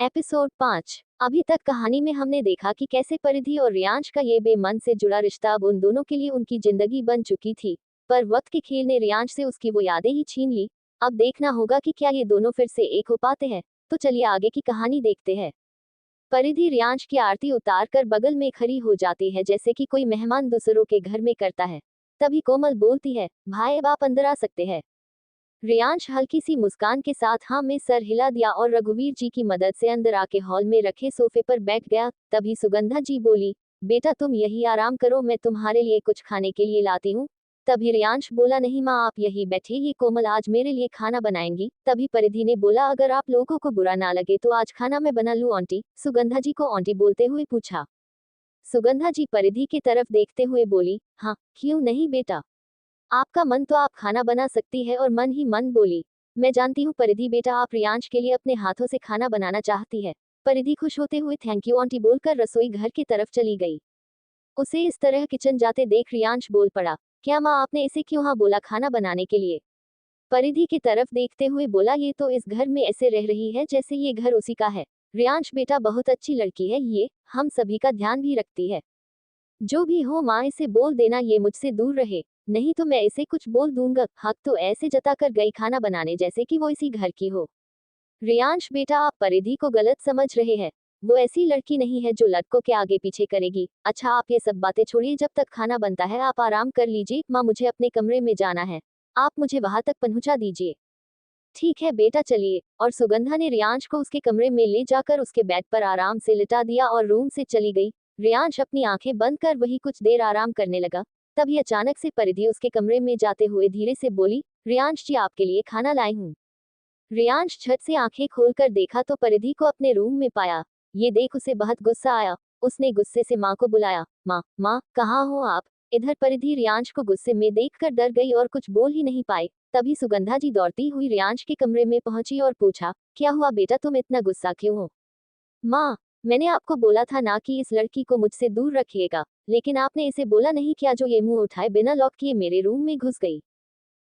Episode 5। अभी तक कहानी में हमने देखा कि कैसे परिधि और रियांश का ये बेमन से जुड़ा रिश्ता अब उन दोनों के लिए उनकी जिंदगी बन चुकी थी। पर वक्त के खेल ने रियांश से उसकी वो यादें ही छीन ली। अब देखना होगा कि क्या ये दोनों फिर से एक हो पाते हैं। तो चलिए आगे की कहानी देखते हैं। परिधि रियांश की आरती उतार कर बगल में खड़ी हो जाती है, जैसे कि कोई मेहमान दूसरों के घर में करता है। तभी कोमल बोलती है, भाई अब आप अंदर आ सकते हैं। रियांश हल्की सी मुस्कान के साथ हाँ में सर हिला दिया और रघुवीर जी की मदद से अंदर आके हॉल में रखे सोफे पर बैठ गया। तभी सुगंधा जी बोली, बेटा तुम यही आराम करो, मैं तुम्हारे लिए कुछ खाने के लिए लाती हूँ। तभी रियांश बोला, नहीं माँ आप यही बैठे, ये कोमल आज मेरे लिए खाना बनाएंगी। तभी परिधि ने बोला, अगर आप लोगों को बुरा ना लगे तो आज खाना मैं बना लूँ आंटी। सुगंधा जी को आंटी बोलते हुए पूछा। सुगंधा जी परिधि की तरफ देखते हुए बोली, हाँ क्यों नहीं बेटा, आपका मन तो आप खाना बना सकती है। और मन ही मन बोली, मैं जानती हूँ परिधि बेटा आप रियांश के लिए अपने हाथों से खाना बनाना चाहती है। परिधि खुश होते हुए थैंक यू आंटी बोलकर रसोई घर की तरफ चली गई। उसे इस तरह किचन जाते देख रियांश बोल पड़ा, क्या माँ आपने इसे क्यों हाँ बोला खाना बनाने के लिए। परिधि की तरफ देखते हुए बोला, ये तो इस घर में ऐसे रह रही है जैसे ये घर उसी का है। रियांश बेटा बहुत अच्छी लड़की है, ये हम सभी का ध्यान भी रखती है। जो भी हो माँ इसे बोल देना ये मुझसे दूर रहे, नहीं तो मैं इसे कुछ बोल दूंगा। हक तो ऐसे जताकर गई खाना बनाने जैसे कि वो इसी घर की हो। रियांश बेटा आप परिधि को गलत समझ रहे हैं, वो ऐसी लड़की नहीं है जो लड़कों के आगे पीछे करेगी। अच्छा आप ये सब बातें छोड़िए, जब तक खाना बनता है आप आराम कर लीजिए। माँ मुझे अपने कमरे में जाना है, आप मुझे वहां तक पहुंचा दीजिए। ठीक है बेटा चलिए। और सुगंधा ने रियांश को उसके कमरे में ले जाकर उसके बेड पर आराम से लिटा दिया और रूम से चली गई। रियांश अपनी आंखें बंद कर वही कुछ देर आराम करने लगा। तभी अचानक से परिधि उसके कमरे में जाते हुए धीरे से बोली, रियांश जी आपके लिए खाना लाई हूँ। रियांश झट से आंखें खोलकर देखा तो परिधि को अपने रूम में पाया। ये देख उसे बहुत गुस्सा आया। उसने गुस्से से माँ को बुलाया, माँ माँ कहाँ हो आप। इधर परिधि रियांश को गुस्से में देखकर डर गई और कुछ बोल ही नहीं पाई। तभी सुगंधा जी दौड़ती हुई रियांश के कमरे में पहुंची और पूछा, क्या हुआ बेटा तुम इतना गुस्सा क्यों हो। माँ मैंने आपको बोला था ना कि इस लड़की को मुझसे दूर रखिएगा, लेकिन आपने इसे बोला नहीं क्या जो ये मुंह उठाए बिना लॉक किए मेरे रूम में घुस गई।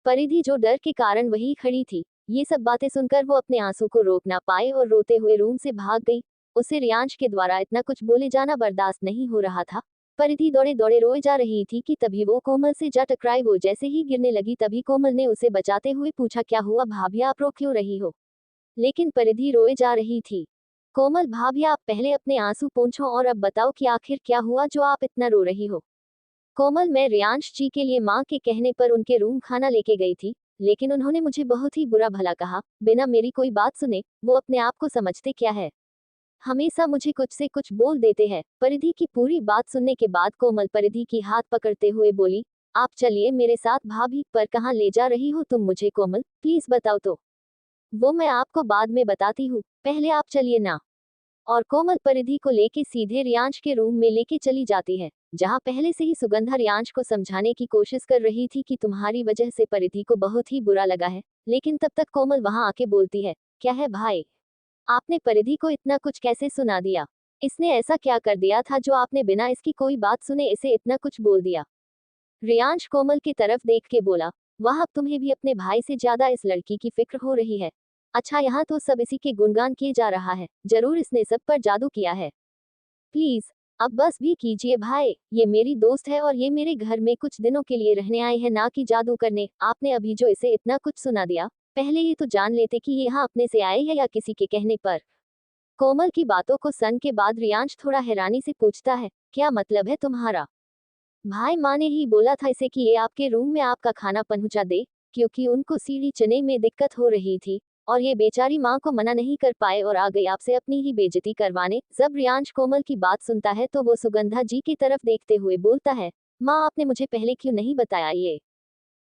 परिधि जो डर के कारण वही खड़ी थी। ये सब बातें सुनकर वो अपने आंसू को रोक ना पाए और रोते हुए रूम से भाग गई। उसे रियांश के द्वारा इतना कुछ बोले जाना बर्दाश्त नहीं हो रहा था। परिधि दौड़े दौड़े रोए जा रही थी कि तभी वो कोमल से जा टकराई। वो जैसे ही गिरने लगी तभी कोमल ने उसे बचाते हुए पूछा, क्या हुआ भाभी आप रो क्यों रही हो। लेकिन परिधि रोए जा रही थी। कोमल भाभी आप पहले अपने आंसू पोंछो और अब बताओ कि आखिर क्या हुआ जो आप इतना रो रही हो। कोमल मैं रियांश जी के लिए माँ के कहने पर उनके रूम खाना लेके गई थी, लेकिन उन्होंने मुझे बहुत ही बुरा भला कहा, बिना मेरी कोई बात सुने। वो अपने आप को समझते क्या है, हमेशा मुझे कुछ से कुछ बोल देते हैं। परिधि की पूरी बात सुनने के बाद कोमल परिधि की हाथ पकड़ते हुए बोली, आप चलिए मेरे साथ। भाभी पर कहाँ ले जा रही हो तुम मुझे कोमल, प्लीज बताओ तो। वो मैं आपको बाद में बताती हूँ, पहले आप चलिए ना। और कोमल परिधि को लेके सीधे रियांश के रूम में लेके चली जाती है, जहां पहले से ही सुगंधा रियांश को समझाने की कोशिश कर रही थी कि तुम्हारी वजह से परिधि को बहुत ही बुरा लगा है। लेकिन तब तक कोमल वहां आके बोलती है, क्या है भाई, आपने परिधि को इतना कुछ कैसे सुना दिया। इसने ऐसा क्या कर दिया था जो आपने बिना इसकी कोई बात सुने इसे इतना कुछ बोल दिया। रियांश कोमल की तरफ देख के बोला, वाह अब तुम्हें भी अपने भाई से ज्यादा इस लड़की की फिक्र हो रही है। अच्छा यहाँ तो सब इसी के गुणगान किए जा रहा है, जरूर इसने सब पर जादू किया है। प्लीज अब बस भी कीजिए भाई, ये मेरी दोस्त है और ये मेरे घर में कुछ दिनों के लिए रहने आए हैं, ना कि जादू करने। आपने अभी जो इसे इतना कुछ सुना दिया, पहले ये तो जान लेते कि ये यहाँ अपने से आए हैं या किसी के कहने पर। कोमल की बातों को सुन के बाद रियांश थोड़ा हैरानी से पूछता है, क्या मतलब है तुम्हारा। भाई माँ ने ही बोला था इसे कि ये आपके रूम में आपका खाना पहुंचा दे, क्योंकि उनको सीढ़ी चने में दिक्कत हो रही थी। और ये बेचारी माँ को मना नहीं कर पाए और आ गई आपसे अपनी ही बेइज्जती करवाने। जब रियांश कोमल की बात सुनता है तो वो सुगंधा जी की तरफ देखते हुए बोलता है, माँ आपने मुझे पहले क्यों नहीं बताया ये।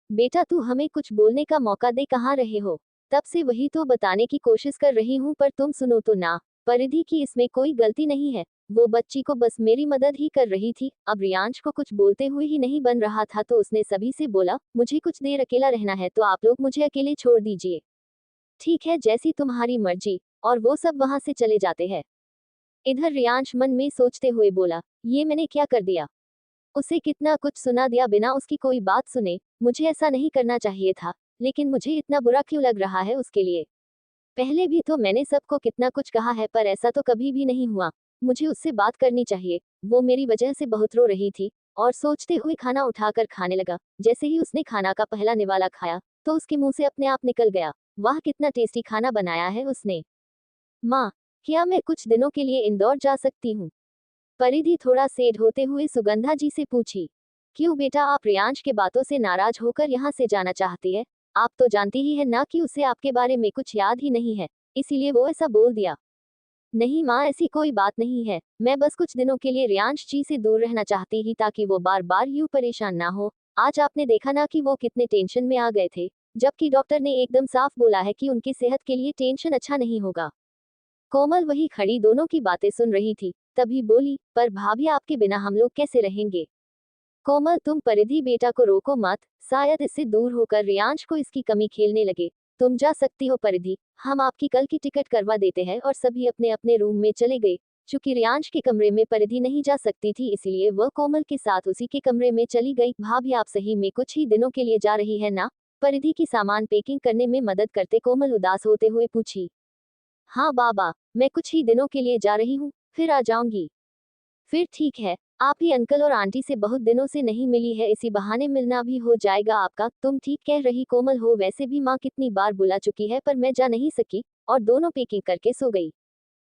बेटा तू हमें कुछ बोलने का मौका दे कहाँ रहे हो, तब से वही तो बताने की कोशिश कर रही हूँ पर तुम सुनो तो ना। परिधि की इसमें कोई गलती नहीं है, वो बच्ची को बस मेरी मदद ही कर रही थी। अब रियांश को कुछ बोलते हुए ही नहीं बन रहा था तो उसने सभी से बोला, मुझे कुछ देर अकेला रहना है तो आप लोग मुझे अकेले छोड़ दीजिए। ठीक है जैसी तुम्हारी मर्जी। और वो सब वहां से चले जाते हैं। इधर रियांश मन में सोचते हुए बोला, ये मैंने क्या कर दिया, उसे कितना कुछ सुना दिया बिना उसकी कोई बात सुने। मुझे ऐसा नहीं करना चाहिए था, लेकिन मुझे इतना बुरा क्यों लग रहा है उसके लिए। पहले भी तो मैंने सबको कितना कुछ कहा है, पर ऐसा तो कभी भी नहीं हुआ। मुझे उससे बात करनी चाहिए। वो मेरी वजह से बहुत रो रही थी और सोचते हुए खाना उठाकर खाने लगा। जैसे ही उसने खाना का पहला निवाला खाया तो उसके मुंह से अपने आप निकल गया, वाह कितना टेस्टी खाना बनाया है उसने। माँ, क्या मैं कुछ दिनों के लिए इंदौर जा सकती हूँ? परिधि थोड़ा सेड होते हुए सुगंधा जी से पूछी। क्यों बेटा, आप रियांश के बातों से नाराज होकर यहाँ से जाना चाहती है? आप तो जानती ही है ना कि उसे आपके बारे में कुछ याद ही नहीं है, इसीलिए वो ऐसा बोल दिया। नहीं माँ, ऐसी कोई बात नहीं है। मैं बस कुछ दिनों के लिए रियांश जी से दूर रहना चाहती ही, ताकि वो बार बार यूं परेशान ना हो। आज आपने देखा ना कि वो कितने टेंशन में आ गए थे, जबकि डॉक्टर ने एकदम साफ बोला है कि उनकी सेहत के लिए टेंशन अच्छा नहीं होगा। कोमल वही खड़ी दोनों की बातें सुन रही थी, तभी बोली, पर भाभी आपके बिना हम लोग कैसे रहेंगे? कोमल, तुम परिधि बेटा को रोको मत, शायद इससे दूर होकर रियांश को इसकी कमी खेलने लगे। तुम जा सकती हो परिधि, हम आपकी कल की टिकट करवा देते हैं। और सभी अपने अपने रूम में चले गए। चूंकि रियांश के कमरे में परिधि नहीं जा सकती थी, इसलिए वह कोमल के साथ उसी के कमरे में चली गई। भाभी आप सही में कुछ ही दिनों के लिए जा रही है ना? परिधि की सामान पैकिंग करने में मदद करते कोमल उदास होते हुए पूछी। हाँ बाबा, मैं कुछ ही दिनों के लिए जा रही हूँ, फिर आ जाऊंगी। फिर ठीक है, आप ही अंकल और आंटी से बहुत दिनों से नहीं मिली है, इसी बहाने मिलना भी हो जाएगा आपका। तुम ठीक कह रही कोमल हो, वैसे भी माँ कितनी बार बुला चुकी है, पर मैं जा नहीं सकी और दोनों पैकिंग करके सो गई।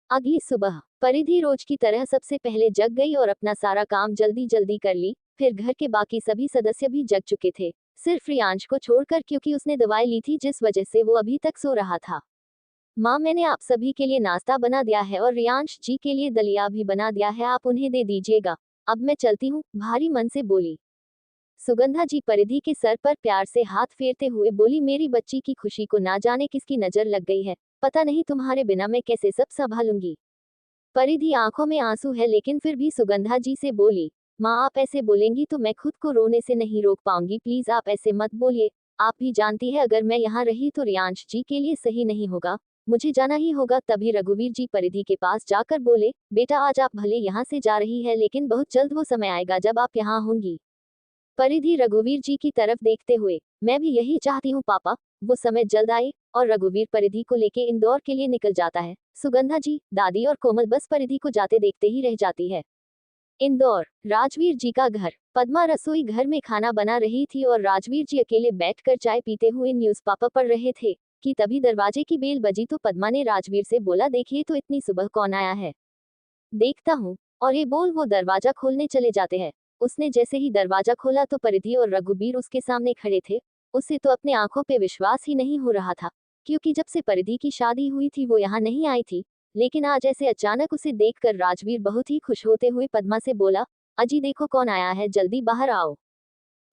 अगली सुबह परिधि रोज की तरह सबसे पहले जग गई और अपना सारा काम जल्दी जल्दी कर ली। फिर घर के बाकी सभी सदस्य भी जग चुके थे, सिर्फ रियांश को छोड़कर, क्योंकि उसने दवाई ली थी जिस वजह से वो अभी तक सो रहा था। माँ, मैंने आप सभी के लिए नाश्ता बना दिया है और रियांश जी के लिए दलिया भी बना दिया है, आप उन्हें दे दीजिएगा। अब मैं चलती हूँ, भारी मन से बोली। सुगंधा जी परिधि के सर पर प्यार से हाथ फेरते हुए बोली, मेरी बच्ची की खुशी को ना जाने किसकी नजर लग गई है। पता नहीं तुम्हारे बिना मैं कैसे सब संभालूंगी। परिधि आंखों में आंसू है, लेकिन फिर भी सुगंधा जी से बोली, माँ आप ऐसे बोलेंगी तो मैं खुद को रोने से नहीं रोक पाऊंगी, प्लीज आप ऐसे मत बोलिए। आप भी जानती है अगर मैं यहाँ रही तो रियांश जी के लिए सही नहीं होगा, मुझे जाना ही होगा। तभी रघुवीर जी परिधि के पास जाकर बोले, बेटा आज आप भले यहाँ से जा रही है, लेकिन बहुत जल्द वो समय आएगा जब आप यहाँ होंगी। परिधि रघुवीर जी की तरफ देखते हुए, मैं भी यही चाहती हूँ पापा, वो समय जल्द आए। और रघुवीर परिधि को लेके इंदौर के लिए निकल जाता है। सुगंधा जी, दादी और कोमल बस परिधि को जाते देखते ही रह जाती है। इंदौर, राजवीर जी का घर। पद्मा रसोई घर में खाना बना रही थी और राजवीर जी अकेले बैठकर चाय पीते हुए न्यूज़पेपर पढ़ रहे थे कि तभी दरवाजे की बेल बजी तो पद्मा ने राजवीर से बोला, देखिए तो इतनी सुबह कौन आया है। देखता हूँ, और ये बोल वो दरवाजा खोलने चले जाते हैं। उसने जैसे ही दरवाजा खोला तो परिधि और रघुबीर उसके सामने खड़े थे। उसे तो अपने आंखों पे विश्वास ही नहीं हो रहा था, क्योंकि जब से परिधि की शादी हुई थी वो यहाँ नहीं आई थी। लेकिन आज ऐसे अचानक उसे देखकर राजवीर बहुत ही खुश होते हुए पद्मा से बोला, अजी देखो कौन आया है, जल्दी बाहर आओ।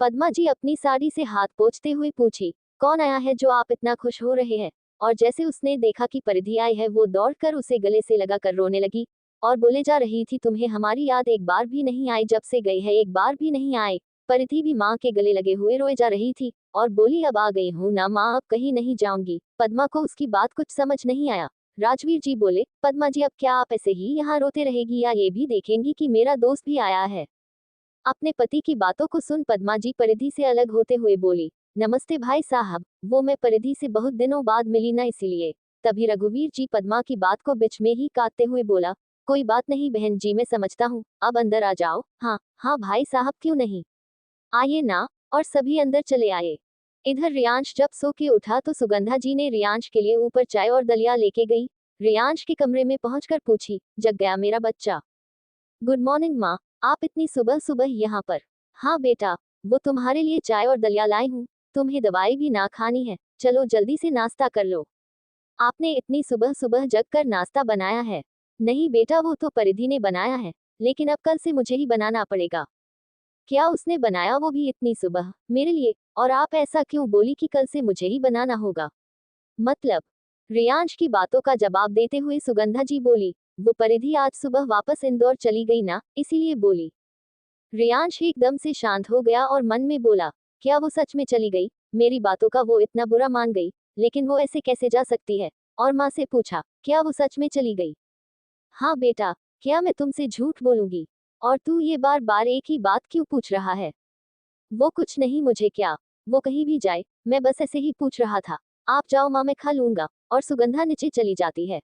पद्मा जी अपनी साड़ी से हाथ पोंछते हुए पूछी, कौन आया है जो आप इतना खुश हो रहे हैं? और जैसे उसने देखा कि परिधि आई है, वो दौड़कर उसे गले से लगाकर रोने लगी और बोले जा रही थी, तुम्हें हमारी याद एक बार भी नहीं आई, जब से गई है एक बार भी नहीं आए। परिधि भी माँ के गले लगे हुए रोए जा रही थी और बोली, अब आ गई हूँ ना माँ, अब कहीं नहीं जाऊंगी। पद्मा को उसकी बात कुछ समझ नहीं आया। राजवीर जी बोले, पद्मा जी अब क्या आप ऐसे ही यहाँ रोते रहेगी या ये भी देखेंगी कि मेरा दोस्त भी आया है? अपने पति की बातों को सुन पद्मा जी परिधि से अलग होते हुए बोली, नमस्ते भाई साहब, वो मैं परिधि से बहुत दिनों बाद मिली ना, इसीलिए। तभी रघुवीर जी पद्मा की बात को बीच में ही काटते हुए बोला, कोई बात नहीं बहन जी, मैं समझता हूँ, अब अंदर आ जाओ। हाँ हाँ भाई साहब, क्यों नहीं, आइए ना। और सभी अंदर चले आए। इधर रियांश जब सो के उठा तो सुगंधा जी ने रियांश के लिए ऊपर चाय और दलिया लेके गई। रियांश के कमरे में पहुंचकर पूछी, जग गया मेरा बच्चा? गुड मॉर्निंग माँ, आप इतनी सुबह सुबह यहाँ पर? हाँ बेटा, वो तुम्हारे लिए चाय और दलिया लाई हूँ, तुम्हें दवाई भी ना खानी है, चलो जल्दी से नाश्ता कर लो। आपने इतनी सुबह सुबह जग कर नाश्ता बनाया है? नहीं बेटा, वो तो परिधि ने बनाया है, लेकिन अब कल से मुझे ही बनाना पड़ेगा। क्या उसने बनाया, वो भी इतनी सुबह मेरे लिए? और आप ऐसा क्यों बोली कि कल से मुझे ही बनाना होगा? मतलब? रियांश की बातों का जवाब देते हुए सुगंधा जी बोली, वो परिधि आज सुबह वापस इंदौर चली गई ना, इसीलिए बोली। रियांश एकदम से शांत हो गया और मन में बोला, क्या वो सच में चली गई? मेरी बातों का वो इतना बुरा मान गई, लेकिन वो ऐसे कैसे जा सकती है? और माँ से पूछा, क्या वो सच में चली गई? हाँ बेटा, क्या मैं तुमसे झूठ बोलूंगी? और तू ये बार बार एक ही बात क्यों पूछ रहा है? वो कुछ नहीं, मुझे क्या, वो कहीं भी जाए, मैं बस ऐसे ही पूछ रहा था। आप जाओ माँ, मैं खा लूंगा। और सुगंधा नीचे चली जाती है।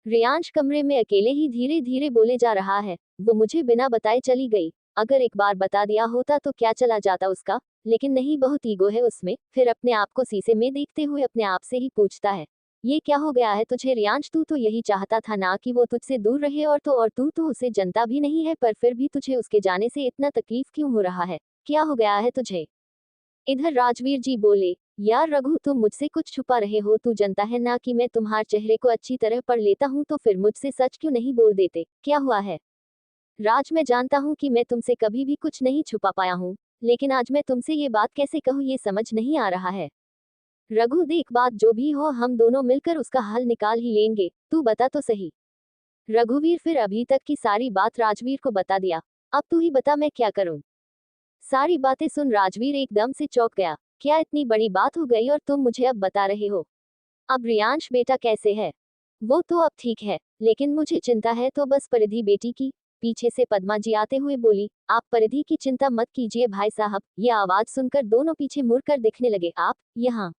रियांश कमरे में अकेले ही धीरे धीरे बोले जा रहा है, वो मुझे बिना बताए चली गई। अगर एक बार बता दिया होता तो क्या चला जाता उसका, लेकिन नहीं, बहुत ईगो है उसमें। फिर अपने आप को शीशे में देखते हुए अपने आप से ही पूछता है, ये क्या हो गया है तुझे रियांश? तू तो यही चाहता था ना कि वो तुझसे दूर रहे, और तू तो उसे जनता भी नहीं है, पर फिर भी तुझे उसके जाने से इतना तकलीफ क्यों हो रहा है? क्या हो गया है तुझे? इधर राजवीर जी बोले, यार रघु, तुम मुझसे कुछ छुपा रहे हो। तू जानता है ना कि मैं तुम्हारे चेहरे को अच्छी तरह पढ़ लेता हूँ, तो फिर मुझसे सच क्यों नहीं बोल देते? क्या हुआ है? राज, मैं जानता हूँ कि मैं तुमसे कभी भी कुछ नहीं छुपा पाया हूँ, लेकिन आज मैं तुमसे ये बात कैसे कहूँ ये समझ नहीं आ रहा है। रघु देख, बात जो भी हो हम दोनों मिलकर उसका हल निकाल ही लेंगे, तू बता तो सही। रघुवीर फिर अभी तक की सारी बात राजवीर को बता दिया। अब तू ही बता, मैं क्या करूं? सारी बातें सुन राजवीर एकदम से चौंक गया। क्या इतनी बड़ी बात हो गई और तुम मुझे अब बता रहे हो? अब रियांश बेटा कैसे है? वो तो अब ठीक है, लेकिन मुझे चिंता है तो बस परिधि बेटी की। पीछे से पद्मा जी आते हुए बोली, आप परिधि की चिंता मत कीजिए भाई साहब। ये आवाज सुनकर दोनों पीछे मुड़कर देखने लगे। आप यहाँ?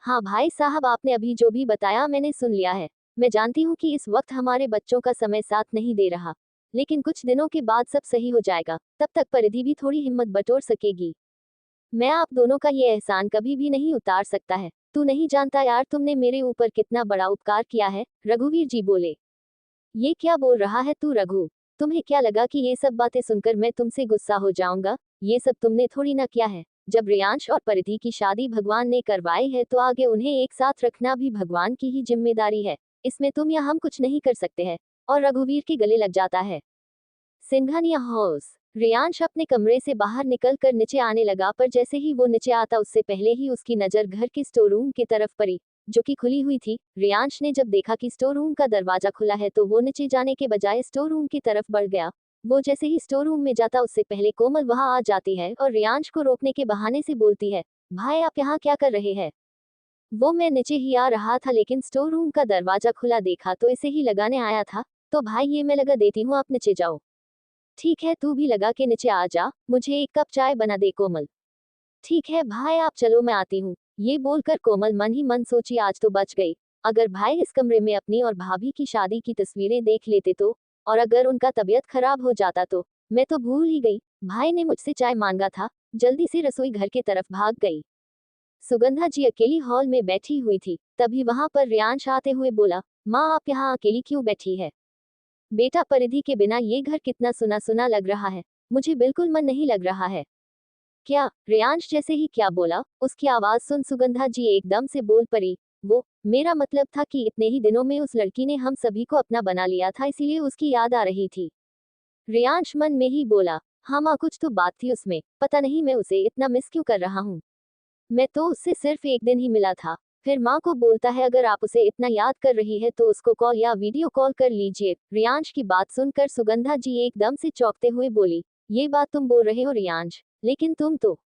हाँ भाई साहब, आपने अभी जो भी बताया मैंने सुन लिया है। मैं जानती हूँ कि इस वक्त हमारे बच्चों का समय साथ नहीं दे रहा, लेकिन कुछ दिनों के बाद सब सही हो जाएगा। तब तक परिधि भी थोड़ी हिम्मत बटोर सकेगी। मैं आप दोनों का ये एहसान कभी भी नहीं उतार सकता है। तू नहीं जानता यार, तुमने मेरे ऊपर कितना बड़ा उपकार किया है। रघुवीर जी बोले, ये क्या बोल रहा है तू रघु? तुम्हें क्या लगा कि ये सब बातें सुनकर मैं तुमसे गुस्सा हो जाऊंगा? ये सब तुमने थोड़ी ना किया है। जब रियांश और परिधि की शादी भगवान ने करवाई है, तो आगे उन्हें एक साथ रखना भी भगवान की ही जिम्मेदारी है। इसमें तुम या हम कुछ नहीं कर सकते हैं। और रघुवीर के गले लग जाता है। सिंघानिया हाउस। रियांश अपने कमरे से बाहर निकलकर नीचे आने लगा, पर जैसे ही वो नीचे आता उससे पहले ही उसकी नजर घर के स्टोर रूम की तरफ पड़ी, जो कि खुली हुई थी। रियांश ने जब देखा कि स्टोर रूम का दरवाजा खुला है, तो वो नीचे जाने के बजाय स्टोर रूम की तरफ बढ़ गया। वो जैसे ही स्टोर रूम में जाता उससे पहले कोमल वहां आ जाती है और रियांश को रोकने के बहाने से बोलती है, भाई आप यहाँ क्या कर रहे हैं? वो मैं नीचे ही आ रहा था, लेकिन स्टोर रूम का दरवाजा खुला देखा तो इसे ही लगाने आया था। तो भाई ये मैं लगा देती हूँ, आप नीचे जाओ। ठीक है, तू भी लगा के नीचे आ जा। मुझे एक कप चाय बना दे कोमल। ठीक है भाई, आप चलो मैं आती हूँ। ये बोलकर कोमल मन ही मन सोची, आज तो बच गई। अगर भाई इस कमरे में अपनी और भाभी की शादी की तस्वीरें देख लेते तो, और अगर उनका तबीयत खराब हो जाता तो। मैं तो भूल ही गई, भाई ने मुझसे चाय मांगा था। जल्दी से रसोई घर की तरफ भाग गई। सुगंधा जी अकेली हॉल में बैठी हुई थी। तभी वहां पर रियांश आते हुए बोला, माँ आप यहाँ अकेली क्यों बैठी है? बेटा, परिधि के बिना ये घर कितना सुना सुना लग रहा है। मुझे बिल्कुल मन नहीं लग रहा है। क्या? रियांश जैसे ही क्या बोला, उसकी आवाज सुन सुगंधा जी एकदम से बोल पड़ी, वो मेरा मतलब था कि इतने ही दिनों में उस लड़की ने हम सभी को अपना बना लिया था, इसीलिए उसकी याद आ रही थी। रियांश मन में ही बोला, हाँ माँ, कुछ तो बात थी उसमें, पता नहीं मैं उसे इतना मिस क्यों कर रहा हूँ। मैं तो उससे सिर्फ एक दिन ही मिला था। फिर माँ को बोलता है, अगर आप उसे इतना याद कर रही है तो उसको कॉल या वीडियो कॉल कर लीजिए। रियांश की बात सुनकर सुगंधा जी एकदम से चौंकते हुए बोली, ये बात तुम बोल रहे हो रियांश? लेकिन तुम तो।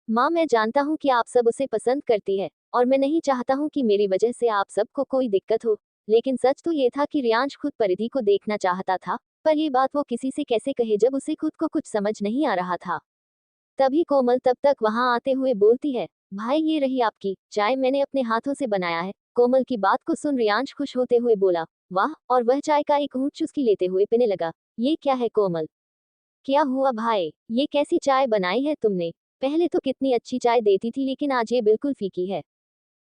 माँ, मैं जानता हूँ कि आप सब उसे पसंद करती है, और मैं नहीं चाहता हूँ कि मेरी वजह से आप सबको कोई दिक्कत हो। लेकिन सच तो ये था कि रियांश खुद परिधि को देखना चाहता था, पर ये बात वो किसी से कैसे कहे जब उसे खुद को कुछ समझ नहीं आ रहा था। तभी कोमल तब तक वहां आते हुए बोलती है, भाई ये रही आपकी चाय, मैंने अपने हाथों से बनाया है। कोमल की बात को सुन रियांश खुश होते हुए बोला, वाह, और वह चाय का एक घूंट चुस्की लेते हुए पीने लगा। ये क्या है कोमल? क्या हुआ भाई, ये कैसी चाय बनाई है तुमने? पहले तो कितनी अच्छी चाय देती थी, लेकिन आज ये बिल्कुल फीकी है।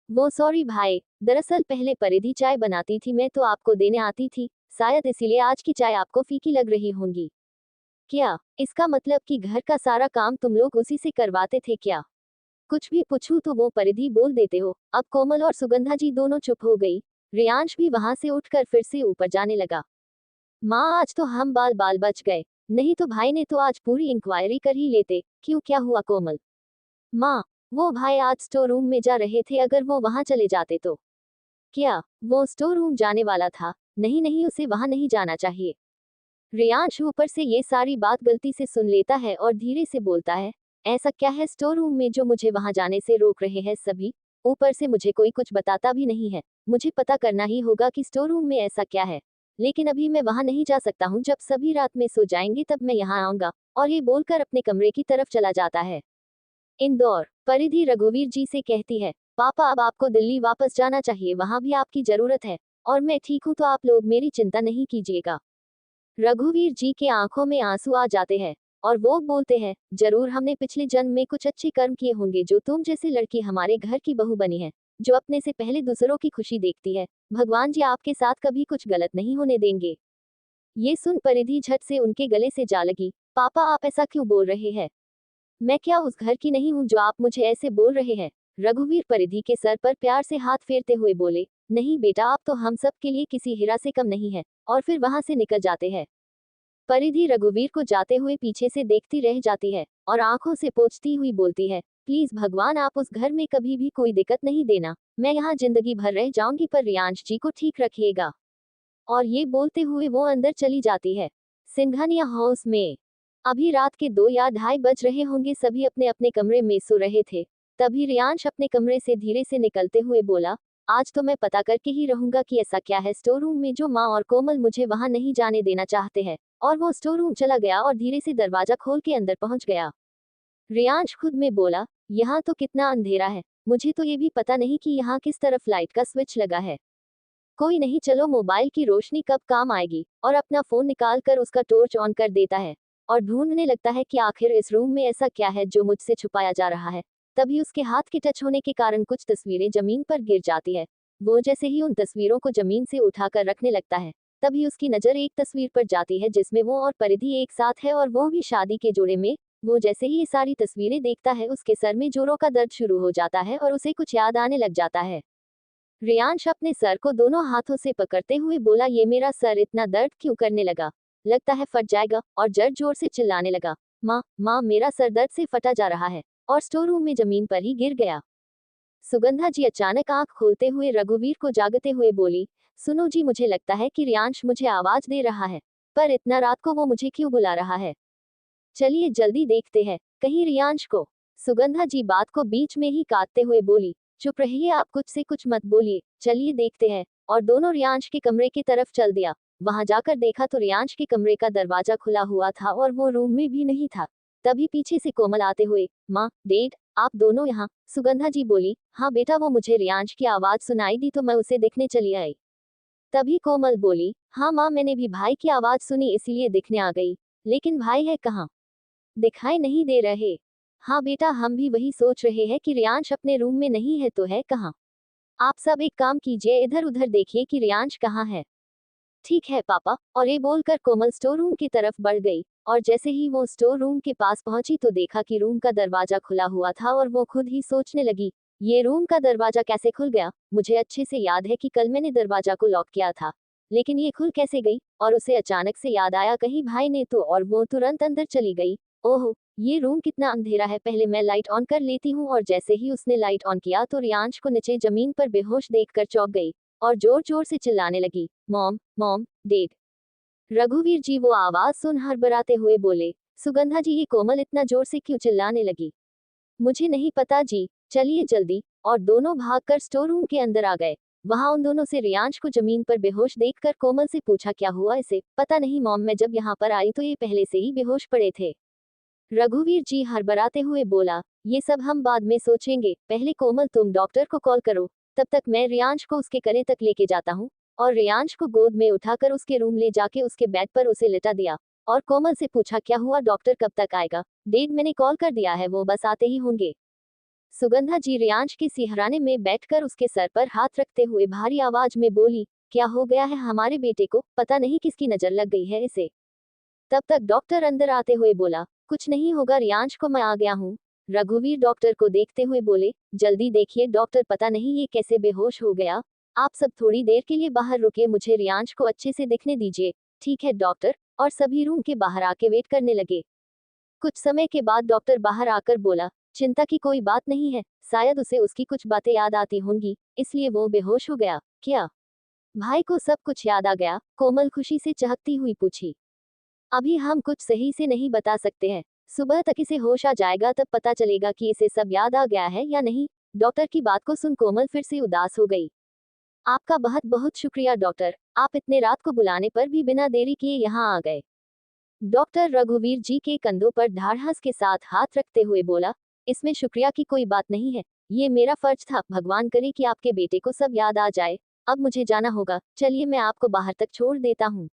वो सॉरी भाई, दरअसल पहले परिधि चाय बनाती थी, मैं तो आपको देने आती थी, शायद इसीलिए आज की चाय आपको फीकी लग रही होंगी। क्या? इसका मतलब कि घर का सारा काम तुम लोग उसी से करवाते थे क्या? कुछ भी पूछूं तो वो परिधि बोल देते हो। अब कोमल और सुगंधा जी दोनों चुप हो गई। रियांश भी वहां से उठकर फिर से ऊपर जाने लगा। माँ, आज तो हम बाल बाल बच गए। नहीं तो भाई ने तो आज पूरी इंक्वायरी कर ही लेते। क्यों, क्या हुआ कोमल? माँ, वो भाई आज स्टोर रूम में जा रहे थे, अगर वो वहां चले जाते तो। क्या? वो स्टोर रूम जाने वाला था? नहीं नहीं, उसे वहां नहीं जाना चाहिए। रियांश ऊपर से ये सारी बात गलती से सुन लेता है और धीरे से बोलता है, ऐसा क्या है स्टोर रूम में जो मुझे वहां जाने से रोक रहे हैं सभी? ऊपर से मुझे कोई कुछ बताता भी नहीं है। मुझे पता करना ही होगा कि स्टोर रूम में ऐसा क्या है। लेकिन अभी मैं वहां नहीं जा सकता हूँ, जब सभी रात में सो जाएंगे तब मैं यहाँ आऊंगा। और ये बोलकर अपने कमरे की तरफ चला जाता है। इंदौर। परिधि रघुवीर जी से कहती है, पापा अब आपको दिल्ली वापस जाना चाहिए, वहां भी आपकी जरूरत है। और मैं ठीक हूँ तो आप लोग मेरी चिंता नहीं कीजिएगा। रघुवीर जी के आंखों में आंसू आ जाते हैं और वो बोलते हैं, जरूर हमने पिछले जन्म में कुछ अच्छे कर्म किए होंगे जो तुम जैसी लड़की हमारे घर की बहू बनी है, जो अपने से पहले दूसरों की खुशी देखती है। भगवान जी आपके साथ कभी कुछ गलत नहीं होने देंगे। ये सुन परिधि झट से उनके गले से जा लगी। पापा आप ऐसा क्यों बोल रहे हैं? मैं क्या उस घर की नहीं हूँ जो आप मुझे ऐसे बोल रहे हैं? रघुवीर परिधि के सर पर प्यार से हाथ फेरते हुए बोले, नहीं बेटा, आप तो हम सब के लिए किसी हीरा से कम नहीं है। और फिर वहां से निकल जाते हैं। परिधि रघुवीर को जाते हुए पीछे से देखती रह जाती है और आंखों से पोंछती हुई बोलती है, प्लीज भगवान आप उस घर में कभी भी कोई दिक्कत नहीं देना। मैं यहाँ जिंदगी भर रह जाऊंगी पर रियांश जी को ठीक रखिएगा। और ये बोलते हुए वो अंदर चली जाती है। सिंघानिया हाउस में अभी रात के 2 या 2:30 बज रहे होंगे। सभी अपने अपने कमरे में सो रहे थे। तभी रियांश अपने कमरे से धीरे से निकलते हुए बोला, आज तो मैं पता करके ही रहूंगा कि ऐसा क्या है स्टोर रूम में जो माँ और कोमल मुझे वहां नहीं जाने देना चाहते हैं। और वो स्टोर रूम चला गया और धीरे से दरवाजा खोल के अंदर पहुंच गया। रियांश खुद में बोला, यहाँ तो कितना अंधेरा है, मुझे तो ये भी पता नहीं कि यहाँ किस तरफ लाइट का स्विच लगा है। कोई नहीं, चलो मोबाइल की रोशनी कब काम आएगी। और अपना फोन निकाल कर उसका टॉर्च ऑन कर देता है और ढूंढने लगता है कि आखिर इस रूम में ऐसा क्या है जो मुझसे छुपाया जा रहा है। तभी उसके हाथ के टच होने के कारण कुछ तस्वीरें जमीन पर गिर जाती है। वो जैसे ही उन तस्वीरों को जमीन से उठाकर रखने लगता है, तभी उसकी नजर एक तस्वीर पर जाती है जिसमें वो और परिधि एक साथ है और वो भी शादी के जोड़े में। वो जैसे ही ये सारी तस्वीरें देखता है, उसके सर में जोरों का दर्द शुरू हो जाता है और उसे कुछ याद आने लग जाता है। रियांश अपने सर को दोनों हाथों से पकड़ते हुए बोला, ये मेरा सर इतना दर्द क्यों करने लगा? लगता है फट जाएगा। और जर जोर से चिल्लाने लगा, माँ माँ मेरा सर दर्द से फटा जा रहा है। और स्टोर रूम में जमीन पर ही गिर गया। सुगंधा जी अचानक आंख खोलते हुए रघुवीर को जागते हुए बोली, सुनो जी, मुझे लगता है कि रियांश मुझे आवाज दे रहा है, पर इतना रात को वो मुझे क्यों बुला रहा है? चलिए जल्दी देखते हैं, कहीं रियांश को। सुगंधा जी बात को बीच में ही काटते हुए बोली, चुप रहिए, आप कुछ से कुछ मत बोलिए, चलिए देखते हैं। और दोनों रियांश के कमरे की तरफ चल दिया। वहां जाकर देखा तो रियांश के कमरे का दरवाजा खुला हुआ था और वो रूम में भी नहीं था। तभी पीछे से कोमल आते हुए, माँ डैड आप दोनों यहाँ? सुगंधा जी बोली, हाँ बेटा, वो मुझे रियांश की आवाज सुनाई दी तो मैं उसे देखने चली आई। तभी कोमल बोली, हाँ माँ, मैंने भी भाई की आवाज सुनी इसीलिए दिखने आ गई। लेकिन भाई है कहाँ? दिखाई नहीं दे रहे। हाँ बेटा, हम भी वही सोच रहे हैं कि रियांश अपने रूम में नहीं है तो है कहाँ। आप सब एक काम कीजिए, इधर उधर देखिए कि रियांश कहाँ है। ठीक है पापा। और ये बोलकर कोमल स्टोर रूम की तरफ बढ़ गई। और जैसे ही वो स्टोर रूम के पास पहुंची तो देखा कि रूम का दरवाजा खुला हुआ था और वो खुद ही सोचने लगी, ये रूम का दरवाजा कैसे खुल गया? मुझे अच्छे से याद है कि कल मैंने दरवाजा को लॉक किया था, लेकिन ये खुल कैसे गई? और उसे अचानक से याद आया, कहीं भाई ने तो। और वो तुरंत अंदर चली गई। ओह, ये रूम कितना अंधेरा है, पहले मैं लाइट ऑन कर लेती हूँ। और जैसे ही उसने लाइट ऑन किया तो रियांश को नीचे जमीन पर बेहोश देखकर चौंक गई और जोर जोर से चिल्लाने लगी, मॉम मॉम डैड। रघुवीर जी वो आवाज सुन हड़बड़ाते हुए बोले, सुगंधा जी, ये कोमल इतना जोर से क्यों चिल्लाने लगी? मुझे नहीं पता जी, चलिए जल्दी। और दोनों भागकर स्टोर रूम के अंदर आ गए। वहां उन दोनों से रियांश को जमीन पर बेहोश देखकर कोमल से पूछा, क्या हुआ इसे? पता नहीं मॉम, मैं जब यहाँ पर आई तो ये पहले से ही बेहोश पड़े थे। रघुवीर जी हड़बड़ाते हुए बोला, ये सब हम बाद में सोचेंगे, पहले कोमल तुम डॉक्टर को कॉल करो, तब तक मैं रियांश को उसके कने तक लेके जाता हूँ। और रियांश को गोद में उठाकर उसके रूम ले जाके उसके बेड पर उसे लिटा दिया। और कोमल से पूछा, क्या हुआ, डॉक्टर कब तक आएगा? डेढ़ मैंने कॉल कर दिया है, वो बस आते ही होंगे। सुगंधा जी रियांश के सिहराने में बैठकर उसके सर पर हाथ रखते हुए भारी आवाज में बोली, क्या हो गया है हमारे बेटे को? पता नहीं किसकी नजर लग गई है इसे। तब तक डॉक्टर अंदर आते हुए बोला, कुछ नहीं होगा रियांश को, मैं आ गया हूँ। रघुवीर डॉक्टर को देखते हुए बोले, जल्दी देखिए डॉक्टर, पता नहीं ये कैसे बेहोश हो गया। आप सब थोड़ी देर के लिए बाहर रुके, मुझे रियांश को अच्छे से दिखने दीजिए। ठीक है डॉक्टर। और सभी रूम के बाहर आके वेट करने लगे। कुछ समय के बाद डॉक्टर बाहर आकर बोला, चिंता की कोई बात नहीं है, शायद उसे उसकी कुछ बातें याद आती होंगी, इसलिए वो बेहोश हो गया। क्या भाई को सब कुछ याद आ गया? कोमल खुशी से चहकती हुई पूछी। अभी हम कुछ सही से नहीं बता सकते हैं, सुबह तक इसे होश आ जाएगा, तब पता चलेगा कि इसे सब याद आ गया है या नहीं। डॉक्टर की बात को सुन कोमल फिर से उदास हो गई। आपका बहुत बहुत शुक्रिया डॉक्टर, आप इतने रात को बुलाने पर भी बिना देरी किए यहाँ आ गए। डॉक्टर रघुवीर जी के कंधों पर ढाढ़स के साथ हाथ रखते हुए बोला, इसमें शुक्रिया की कोई बात नहीं है, ये मेरा फर्ज था, भगवान करे कि आपके बेटे को सब याद आ जाए। अब मुझे जाना होगा, चलिए मैं आपको बाहर तक छोड़ देता हूँ।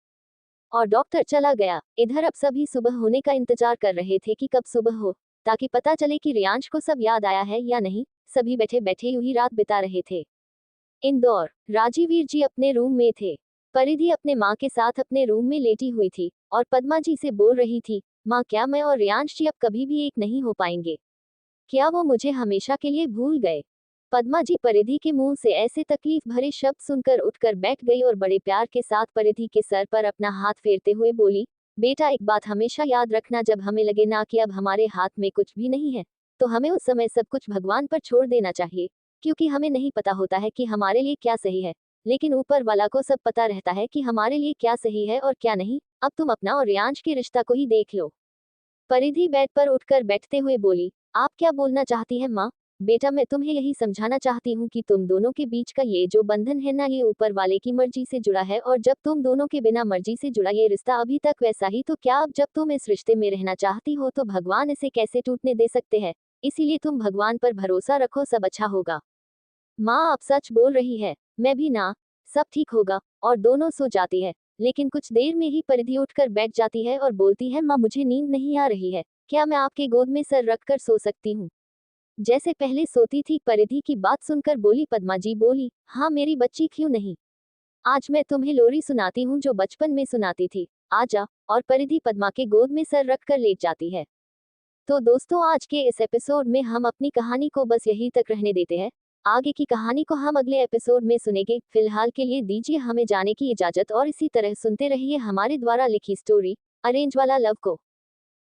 और डॉक्टर चला गया। इधर अब सभी सुबह होने का इंतजार कर रहे थे कि कब सुबह हो, ताकि पता चले कि रियांश को सब याद आया है या नहीं। सभी बैठे बैठे यूं ही रात बिता रहे थे। इंदौर, राजीवीर जी अपने रूम में थे। परिधि अपने माँ के साथ अपने रूम में लेटी हुई थी और पद्मा जी से बोल रही थी, माँ क्या मैं और रियांश जी अब कभी भी एक नहीं हो पाएंगे? क्या वो मुझे हमेशा के लिए भूल गए? पद्मा जी परिधि के मुंह से ऐसे तकलीफ भरे शब्द सुनकर उठकर बैठ गई और बड़े प्यार के साथ परिधि के सर पर अपना हाथ फेरते हुए बोली, बेटा एक बात हमेशा याद रखना, जब हमें लगे ना कि अब हमारे हाथ में कुछ भी नहीं है, तो हमें उस समय सब कुछ भगवान पर छोड़ देना चाहिए। क्योंकि हमें नहीं पता होता है कि हमारे लिए क्या सही है, लेकिन ऊपर वाला को सब पता रहता है कि हमारे लिए क्या सही है और क्या नहीं। अब तुम अपना और रियांश के रिश्ता को ही देख लो। परिधि बेड पर उठकर बैठते हुए बोली, आप क्या बोलना चाहती हैं माँ? बेटा मैं तुम्हें यही समझाना चाहती हूँ कि तुम दोनों के बीच का ये जो बंधन है ना, ये ऊपर वाले की मर्जी से जुड़ा है, और जब तुम दोनों के बिना मर्जी से जुड़ा ये रिश्ता अभी तक वैसा ही, तो क्या अब जब तुम इस रिश्ते में रहना चाहती हो तो भगवान इसे कैसे टूटने दे सकते हैं? इसीलिए तुम भगवान पर भरोसा रखो, सब अच्छा होगा। माँ अब सच बोल रही है, मैं भी ना, सब ठीक होगा। और दोनों सो जाती है। लेकिन कुछ देर में ही परिधि उठकर बैठ जाती है और बोलती है, माँ मुझे नींद नहीं आ रही है, क्या मैं आपके गोद में सर रखकर सो सकती हूँ? जैसे पहले सोती थी। परिधि की बात सुनकर बोली पद्मा जी बोली, हाँ मेरी बच्ची क्यों नहीं, आज मैं तुम्हें लोरी सुनाती हूँ जो बचपन में सुनाती थी, आजा। और परिधि पद्मा के गोद में सर रखकर लेट जाती है। तो दोस्तों आज के इस एपिसोड में हम अपनी कहानी को बस यहीं तक रहने देते हैं। आगे की कहानी को हम अगले एपिसोड में सुनेंगे। फिलहाल के लिए दीजिए हमें जाने की इजाजत और इसी तरह सुनते रहिए हमारे द्वारा लिखी स्टोरी अरेंज वाला लव को।